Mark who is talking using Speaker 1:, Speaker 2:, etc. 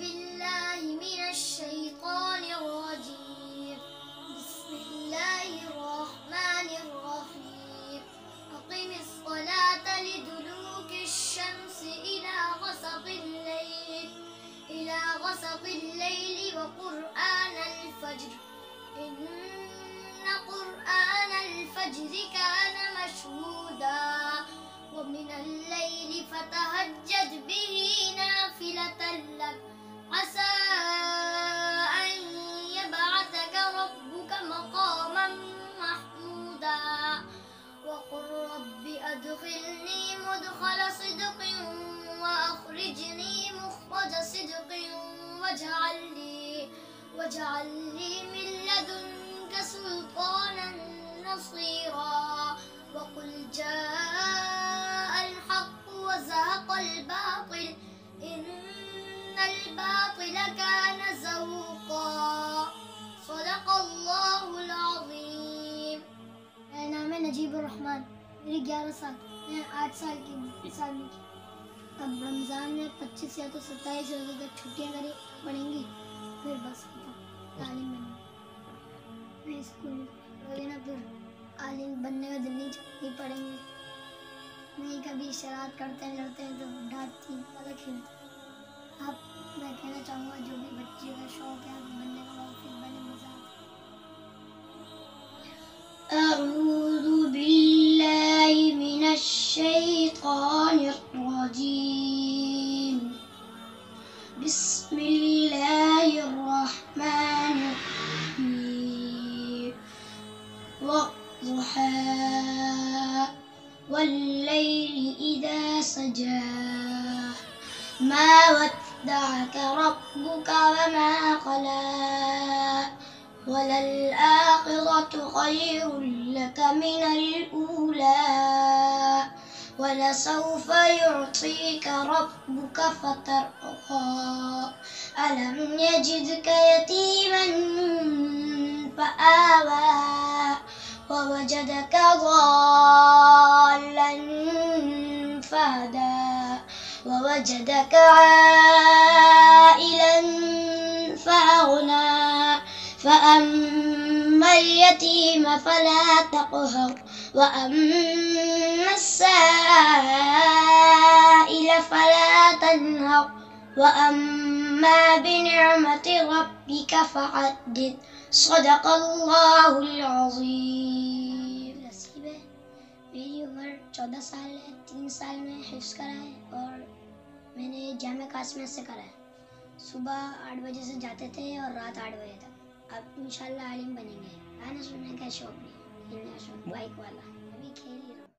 Speaker 1: بالله من الشيطان الرجيم. بسم الله الرحمن الرحيم. أقم الصلاة لدلوك الشمس إلى غسق الليل وقرآن الفجر إن قرآن الفجر كان مشهودا ومن الليل فتهجد به نافلة لك عسى أن يبعثك ربك مقاما محمودا وقل رب أدخلني مدخل صدق وأخرجني مخرج صدق واجعل لي من لدنك سلطانا نصيرا وقل جاء الحق وزهق الباطل إن الباطل كان زهوقا صدق الله العظيम। मेरा नाम है नजीब रहमान, मेरी 11 साल, मैं 8 साल की अब रमज़ान में 25 या तो 27 रोज़े तक छुट्टियाँ पड़ेंगी, फिर बस आलिम बनेंगे। मैं स्कूल पढ़ोगे ना, फिर आलिम बनने का दिल नहीं पढ़ेंगे। नहीं कभी शरारत करते हैं तो डांटती ज़्यादा खेलते। अब मैं कहना चाहूँगा जो भी बच्चे का शौक है बनने का, फिर बने, मज़ा आता। अऊज़ु बिल्लाहि मिनश शैतानिर रजीम। बिस्मिल्लाहिर रहमानिर रहीम। वद्दुहा वल्लैलि इज़ा सजा मा वद्दअक रब्बुक वमा क़ला वलल्आखिरतु खैरुल लक मिनल ऊला वलसौफ युअतीक रब्बुक फतर्दा अलम यजिदक यतीमन फआवा ववजदक ضالًا فهدى ووجدك عائلا فأغنى فأما اليتيم فلا تقهر وأما السائل فلا تنهر وأما بنعمة ربك فحدث صدق الله العظيम। नसीब है मेरी उम्र 14 साल है, 3 साल में हिफ्ज़ करा है और मैंने जामे कासिमिया से करा है। सुबह 8 बजे से जाते थे और रात 8 बजे तक। अब इंशाल्लाह आलिम बनेंगे। गाना सुनने का शौक नहीं, बाइक वाला। अभी खेल ही रहा हूँ।